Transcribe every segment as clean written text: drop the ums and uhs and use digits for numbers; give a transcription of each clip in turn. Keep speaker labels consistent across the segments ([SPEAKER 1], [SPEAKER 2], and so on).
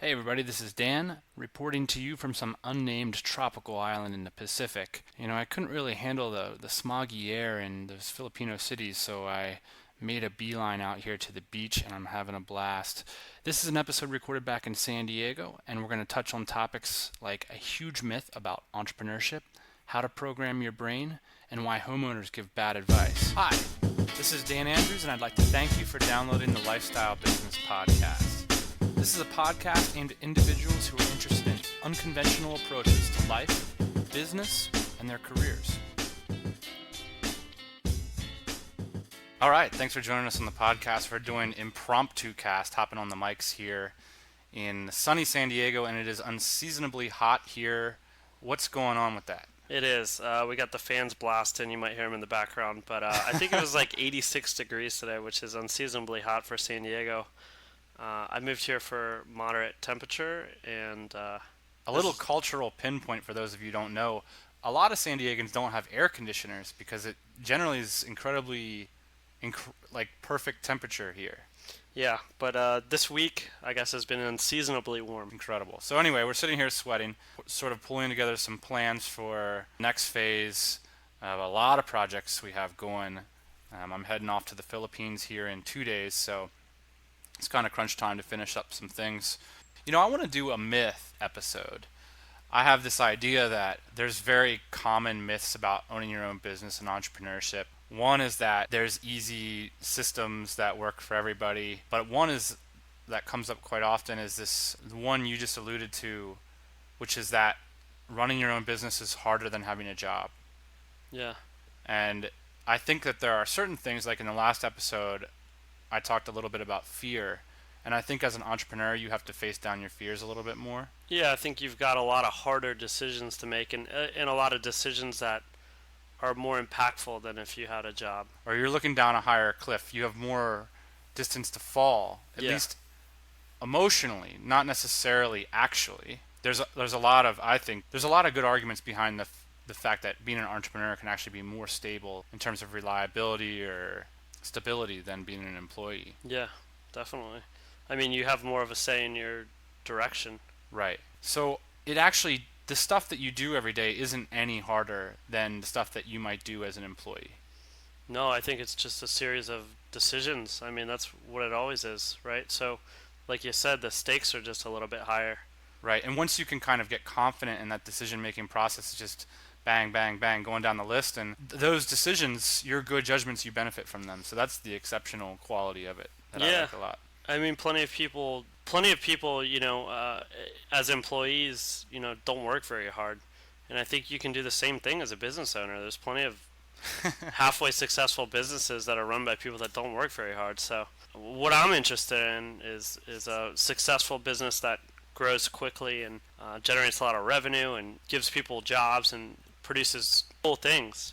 [SPEAKER 1] Hey everybody, this is Dan, reporting to you from some unnamed tropical island in the Pacific. I couldn't really handle the smoggy air in those Filipino cities, so I made a beeline out here to the beach and I'm having a blast. This is an episode recorded back in San Diego, and we're going to touch on topics like a huge myth about entrepreneurship, how to program your brain, and why homeowners give bad advice. Hi, this is Dan Andrews, and I'd like to thank you for downloading the Lifestyle Business Podcast. This is a podcast aimed at individuals who are interested in unconventional approaches to life, business, and their careers. All right, thanks for joining us on the podcast. We're doing impromptu cast, hopping on the mics here in sunny San Diego, and it is unseasonably hot here. What's going on with that?
[SPEAKER 2] It is. We got the fans blasting. You might hear them in the background, but I think it was like 86 degrees today, which is unseasonably hot for San Diego. I moved here for moderate temperature, and
[SPEAKER 1] a little cultural pinpoint for those of you who don't know. A lot of San Diegans don't have air conditioners because it generally is incredibly perfect temperature here.
[SPEAKER 2] Yeah, but this week, I guess, has been unseasonably warm.
[SPEAKER 1] Incredible. So anyway, we're sitting here sweating, sort of pulling together some plans for next phase of a lot of projects we have going. I'm heading off to the Philippines here in 2 days, so it's kind of crunch time to finish up some things. I want to do a myth episode. I have this idea that there's very common myths about owning your own business and entrepreneurship. One is that there's easy systems that work for everybody, but one is that comes up quite often is this one you just alluded to, which is that running your own business is harder than having a job.
[SPEAKER 2] Yeah.
[SPEAKER 1] And I think that there are certain things, like in the last episode, I talked a little bit about fear, and I think as an entrepreneur you have to face down your fears a little bit more.
[SPEAKER 2] Yeah, I think you've got a lot of harder decisions to make, and a lot of decisions that are more impactful than if you had a job.
[SPEAKER 1] Or you're looking down a higher cliff. You have more distance to fall, at least emotionally, not necessarily actually. There's a lot of, I think, there's a lot of good arguments behind the fact that being an entrepreneur can actually be more stable in terms of reliability or stability than being an employee.
[SPEAKER 2] Yeah, definitely. I mean, you have more of a say in your direction.
[SPEAKER 1] Right. So the stuff that you do every day isn't any harder than the stuff that you might do as an employee.
[SPEAKER 2] No, I think it's just a series of decisions. I mean, that's what it always is, right? So, like you said, the stakes are just a little bit higher.
[SPEAKER 1] Right. And once you can kind of get confident in that decision-making process, it's just bang, bang, bang, going down the list. And those decisions, your good judgments, you benefit from them. So that's the exceptional quality of it that I like a lot.
[SPEAKER 2] I mean, plenty of people, as employees, don't work very hard. And I think you can do the same thing as a business owner. There's plenty of halfway successful businesses that are run by people that don't work very hard. So what I'm interested in is a successful business that grows quickly and generates a lot of revenue and gives people jobs and produces cool things.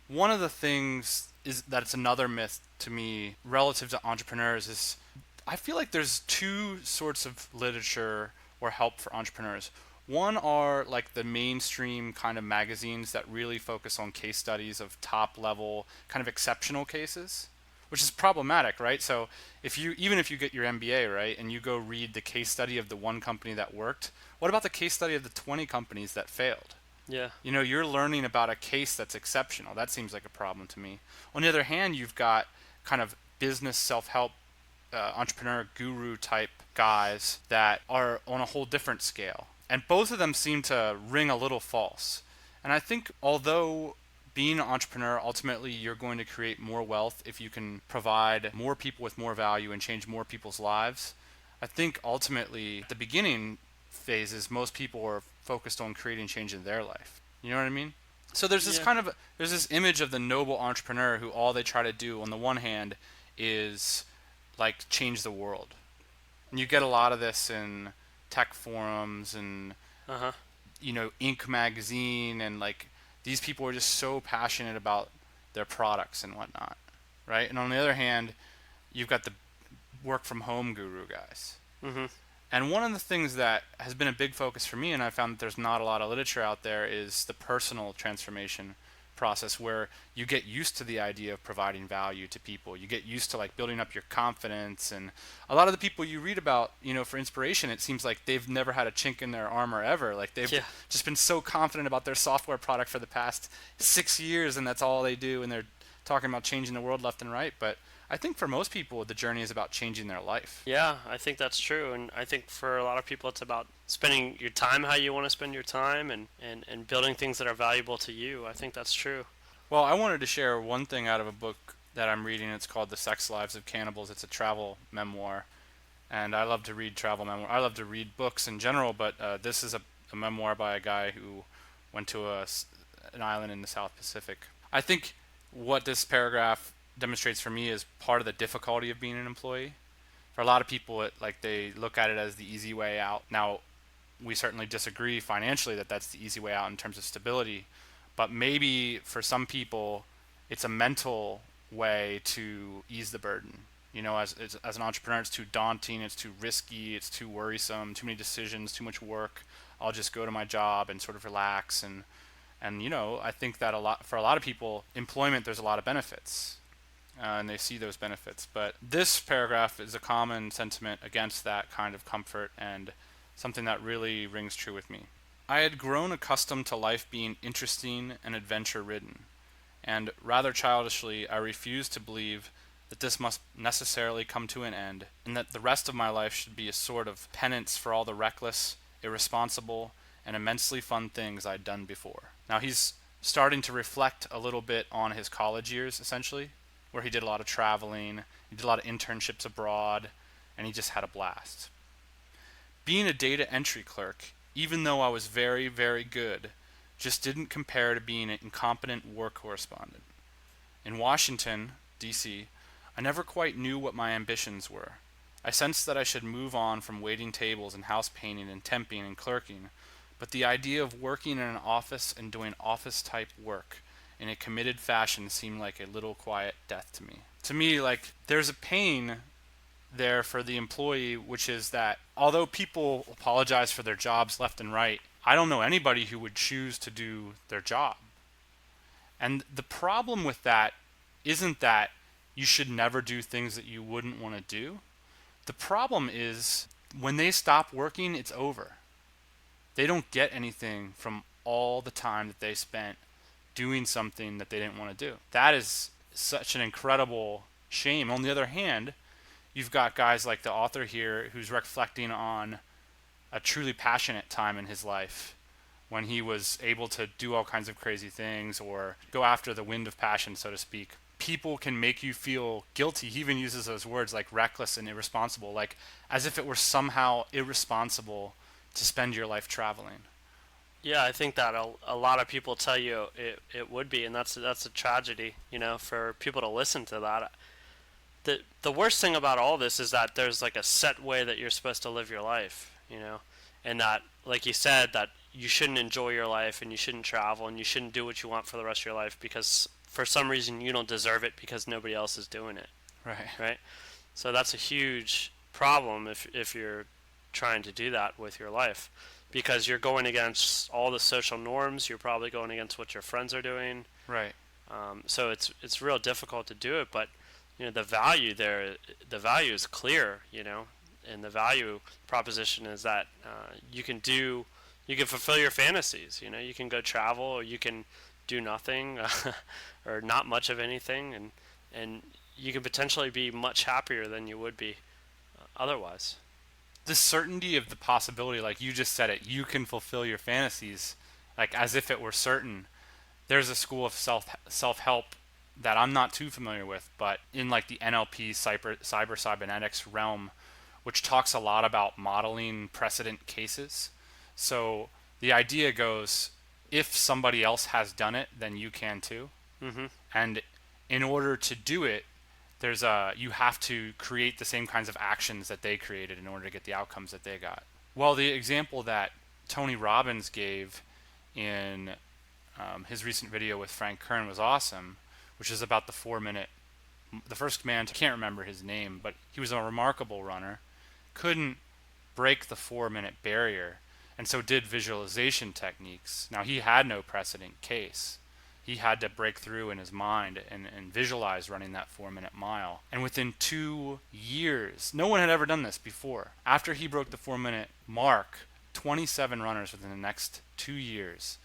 [SPEAKER 1] One of the things is that it's another myth to me relative to entrepreneurs is I feel like there's two sorts of literature or help for entrepreneurs. One are like the mainstream kind of magazines that really focus on case studies of top level kind of exceptional cases, which is problematic, right? So even if you get your MBA, right, and you go read the case study of the one company that worked, what about the case study of the 20 companies that failed?
[SPEAKER 2] Yeah.
[SPEAKER 1] You're learning about a case that's exceptional. That seems like a problem to me. On the other hand, you've got kind of business self-help entrepreneur guru type guys that are on a whole different scale. And both of them seem to ring a little false. And I think although being an entrepreneur, ultimately you're going to create more wealth if you can provide more people with more value and change more people's lives, I think ultimately the beginning phases, most people are focused on creating change in their life. You know what I mean? So there's this there's this image of the noble entrepreneur who all they try to do on the one hand is like change the world. And you get a lot of this in tech forums and Inc. magazine, and like these people are just so passionate about their products and whatnot, right? And on the other hand, you've got the work from home guru guys.
[SPEAKER 2] Mm-hmm.
[SPEAKER 1] And one of the things that has been a big focus for me, and I found that there's not a lot of literature out there, is the personal transformation process where you get used to the idea of providing value to people. You get used to like building up your confidence. And a lot of the people you read about, for inspiration, it seems like they've never had a chink in their armor ever. Like they've
[SPEAKER 2] Yeah.
[SPEAKER 1] just been so confident about their software product for the past 6 years, and that's all they do, and they're talking about changing the world left and right. But I think for most people, the journey is about changing their life.
[SPEAKER 2] Yeah, I think that's true. And I think for a lot of people, it's about spending your time how you want to spend your time, and building things that are valuable to you. I think that's true.
[SPEAKER 1] Well, I wanted to share one thing out of a book that I'm reading. It's called The Sex Lives of Cannibals. It's a travel memoir, and I love to read travel memoir. I love to read books in general, but this is a memoir by a guy who went to an island in the South Pacific. I think what this paragraph demonstrates for me is part of the difficulty of being an employee. For a lot of people, they look at it as the easy way out. Now, we certainly disagree financially that that's the easy way out in terms of stability, but maybe for some people, it's a mental way to ease the burden. As an entrepreneur, it's too daunting, it's too risky, it's too worrisome, too many decisions, too much work. I'll just go to my job and sort of relax. And I think that for a lot of people, employment, there's a lot of benefits. And they see those benefits. But this paragraph is a common sentiment against that kind of comfort, and something that really rings true with me. I had grown accustomed to life being interesting and adventure-ridden, and rather childishly, I refused to believe that this must necessarily come to an end, and that the rest of my life should be a sort of penance for all the reckless, irresponsible, and immensely fun things I'd done before. Now he's starting to reflect a little bit on his college years, essentially, where he did a lot of traveling, he did a lot of internships abroad, and he just had a blast. Being a data entry clerk, even though I was very, very good, just didn't compare to being an incompetent war correspondent. In Washington, D.C., I never quite knew what my ambitions were. I sensed that I should move on from waiting tables and house painting and temping and clerking, but the idea of working in an office and doing office-type work in a committed fashion seemed like a little quiet death to me. To me, there's a pain there for the employee, which is that although people apologize for their jobs left and right, I don't know anybody who would choose to do their job. And the problem with that isn't that you should never do things that you wouldn't want to do. The problem is when they stop working, it's over. They don't get anything from all the time that they spent doing something that they didn't want to do. That is such an incredible shame. On the other hand, you've got guys like the author here who's reflecting on a truly passionate time in his life when he was able to do all kinds of crazy things or go after the wind of passion, so to speak. People can make you feel guilty. He even uses those words like reckless and irresponsible, like as if it were somehow irresponsible to spend your life traveling.
[SPEAKER 2] Yeah, I think that a lot of people tell you it would be, and that's a tragedy, for people to listen to that. The worst thing about all this is that there's like a set way that you're supposed to live your life, and that, like you said, that you shouldn't enjoy your life and you shouldn't travel and you shouldn't do what you want for the rest of your life because for some reason you don't deserve it because nobody else is doing it. Right? So that's a huge problem if you're trying to do that with your life, because you're going against all the social norms. You're probably going against what your friends are doing.
[SPEAKER 1] Right.
[SPEAKER 2] So it's real difficult to do it, but the value there, the value is clear, and the value proposition is that you can fulfill your fantasies. You can go travel, or you can do nothing, or not much of anything, and you can potentially be much happier than you would be otherwise.
[SPEAKER 1] The certainty of the possibility, like you just said it, you can fulfill your fantasies, like as if it were certain. There's a school of self-help that I'm not too familiar with, but in like the NLP cyber cybernetics realm, which talks a lot about modeling precedent cases. So the idea goes, if somebody else has done it, then you can too.
[SPEAKER 2] Mm-hmm.
[SPEAKER 1] And in order to do it, you have to create the same kinds of actions that they created in order to get the outcomes that they got. Well, the example that Tony Robbins gave in his recent video with Frank Kern was awesome, which is about the first man, I can't remember his name, but he was a remarkable runner, couldn't break the 4-minute barrier, and so did visualization techniques. Now, he had no precedent case. he had to break through in his mind and visualize running that 4-minute mile. And within 2 years, no one had ever done this before. After he broke the 4-minute mark, 27 runners within the next 2 years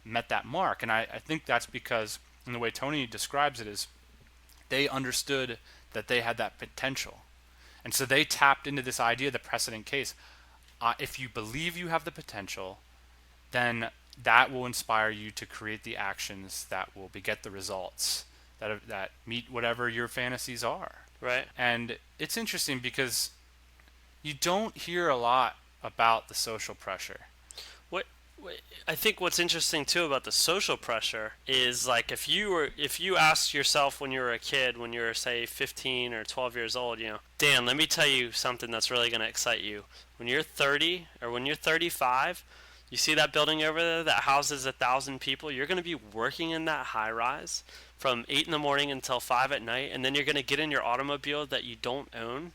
[SPEAKER 1] met that mark. And I think that's because, and the way Tony describes it is, they understood that they had that potential. And so they tapped into this idea, the precedent case. If you believe you have the potential, then that will inspire you to create the actions that will beget the results that meet whatever your fantasies are.
[SPEAKER 2] Right.
[SPEAKER 1] And it's interesting because you don't hear a lot about the social pressure.
[SPEAKER 2] What I think what's interesting too about the social pressure is, like, if you asked yourself when you were a kid, when you were, say, 15 or 12 years old, Dan, let me tell you something that's really going to excite you. When you're 30 or when you're 35, you see that building over there that houses 1,000 people, you're going to be working in that high rise from 8 in the morning until 5 at night, and then you're going to get in your automobile that you don't own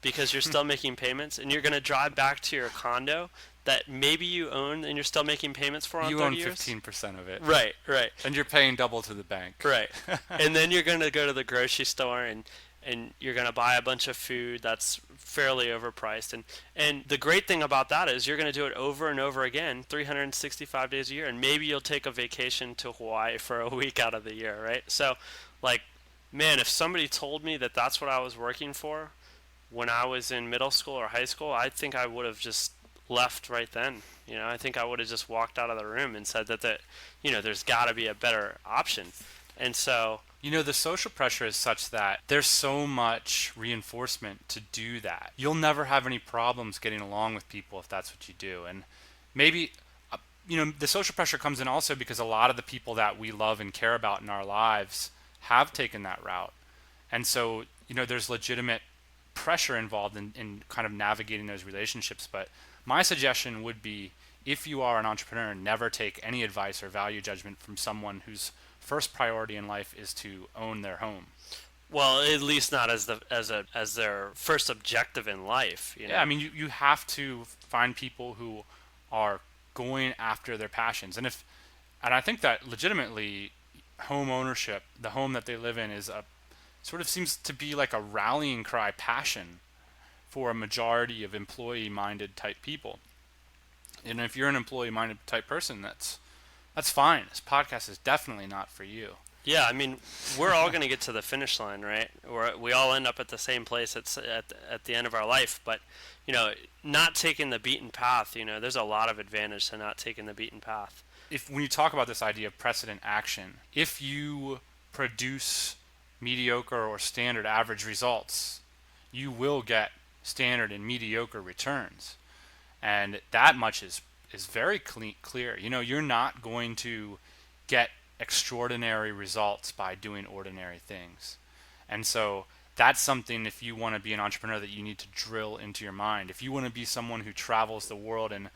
[SPEAKER 2] because you're still making payments, and you're going to drive back to your condo that maybe you own and you're still making payments for on 30 years.
[SPEAKER 1] You own 15% of it.
[SPEAKER 2] Right.
[SPEAKER 1] And you're paying double to the bank.
[SPEAKER 2] Right. And then you're going to go to the grocery store and you're going to buy a bunch of food that's fairly overpriced. And the great thing about that is you're going to do it over and over again, 365 days a year, and maybe you'll take a vacation to Hawaii for a week out of the year, right? So, like, man, if somebody told me that that's what I was working for when I was in middle school or high school, I think I would have just left right then. I think I would have just walked out of the room and said that there's got to be a better option. And so,
[SPEAKER 1] the social pressure is such that there's so much reinforcement to do that. You'll never have any problems getting along with people if that's what you do. And maybe, the social pressure comes in also because a lot of the people that we love and care about in our lives have taken that route. And so, there's legitimate pressure involved in kind of navigating those relationships. But my suggestion would be, if you are an entrepreneur, never take any advice or value judgment from someone whose first priority in life is to own their home.
[SPEAKER 2] Well, at least not as their first objective in life.
[SPEAKER 1] Yeah, I mean, you have to find people who are going after their passions, and I think that legitimately, home ownership, the home that they live in, is sort of seems to be like a rallying cry passion for a majority of employee-minded type people. And if you're an employee-minded type person, that's fine. This podcast is definitely not for you.
[SPEAKER 2] Yeah, I mean, we're all going to get to the finish line, right? We all end up at the same place at the end of our life. But, not taking the beaten path, there's a lot of advantage to not taking the beaten path.
[SPEAKER 1] When you talk about this idea of precedent action, if you produce mediocre or standard average results, you will get standard and mediocre returns. And that much is very clear. You're not going to get extraordinary results by doing ordinary things. And so that's something, if you want to be an entrepreneur, that you need to drill into your mind. If you want to be someone who travels the world and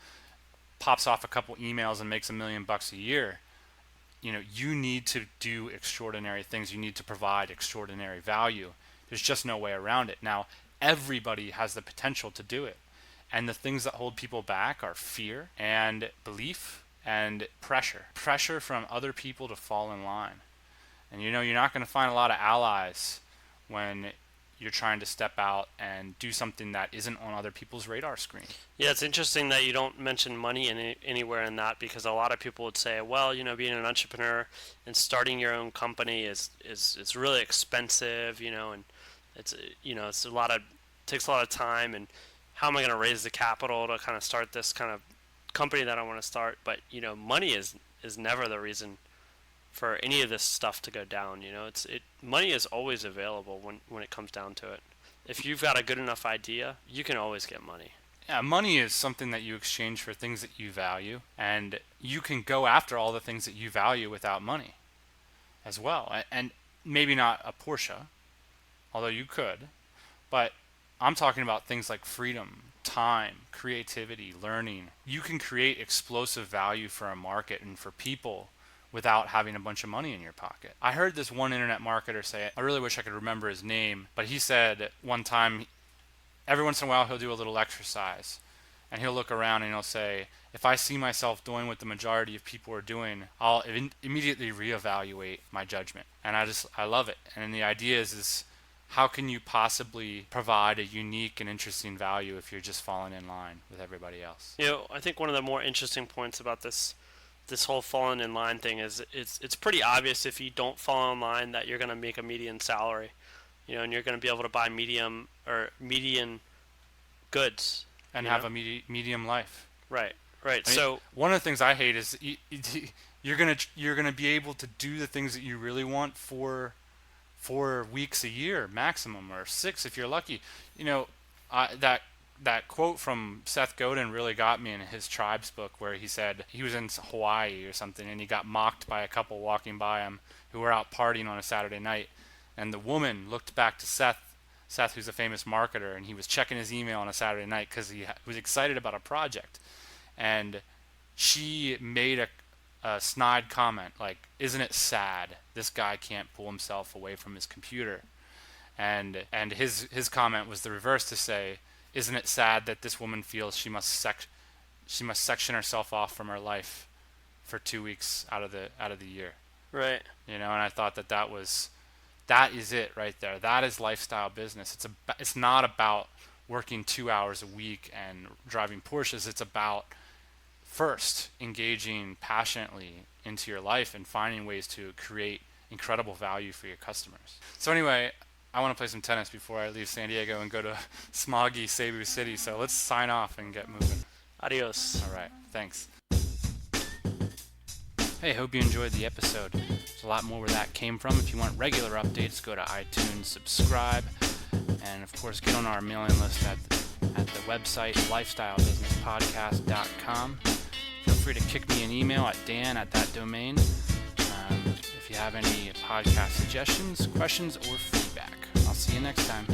[SPEAKER 1] pops off a couple emails and makes $1 million a year, you need to do extraordinary things. You need to provide extraordinary value. There's just no way around it. Now, everybody has the potential to do it. And the things that hold people back are fear and belief and pressure. Pressure from other people to fall in line. And you're not going to find a lot of allies when you're trying to step out and do something that isn't on other people's radar screen.
[SPEAKER 2] Yeah, it's interesting that you don't mention money anywhere in that, because a lot of people would say, well, being an entrepreneur and starting your own company is really expensive, and it's takes a lot of time, and how am I going to raise the capital to kind of start this kind of company that I want to start? But money is never the reason for any of this stuff to go down. Money is always available when it comes down to it. If you've got a good enough idea, you can always get money.
[SPEAKER 1] Yeah, money is something that you exchange for things that you value, and you can go after all the things that you value without money as well. And maybe not a Porsche, although you could, but I'm talking about things like freedom, time, creativity, learning. You can create explosive value for a market and for people without having a bunch of money in your pocket. I heard this one internet marketer say it. I really wish I could remember his name, but he said one time, every once in a while he'll do a little exercise, and he'll look around and he'll say, if I see myself doing what the majority of people are doing, I'll immediately reevaluate my judgment. And I love it. And the idea is how can you possibly provide a unique and interesting value if you're just falling in line with everybody else?
[SPEAKER 2] I think one of the more interesting points about this whole falling in line thing is it's pretty obvious if you don't fall in line that you're going to make a median salary, and you're going to be able to buy median goods
[SPEAKER 1] and have a medium life.
[SPEAKER 2] Right. I mean,
[SPEAKER 1] so one of the things I hate is you're gonna be able to do the things that you really want for 4 weeks a year maximum, or 6 if you're lucky. That quote from Seth Godin really got me in his Tribes book, where he said he was in Hawaii or something and he got mocked by a couple walking by him who were out partying on a Saturday night, and the woman looked back to Seth, who's a famous marketer, and he was checking his email on a Saturday night because he was excited about a project, and she made a snide comment like, "Isn't it sad this guy can't pull himself away from his computer?" And his comment was the reverse, to say, "Isn't it sad that this woman feels she must section herself off from her life for 2 weeks out of the year?"
[SPEAKER 2] Right.
[SPEAKER 1] And I thought that is it right there. That is lifestyle business. It's not about working 2 hours a week and driving Porsches. It's about first engaging passionately into your life and finding ways to create incredible value for your customers. So anyway, I want to play some tennis before I leave San Diego and go to smoggy Cebu City. So let's sign off and get moving.
[SPEAKER 2] Adios.
[SPEAKER 1] All right. Thanks. Hey, hope you enjoyed the episode. There's a lot more where that came from. If you want regular updates, go to iTunes, subscribe, and of course get on our mailing list at the website lifestylebusinesspodcast.com. Feel free to kick me an email at dan@thatdomain if you have any podcast suggestions, questions, or feedback. I'll see you next time.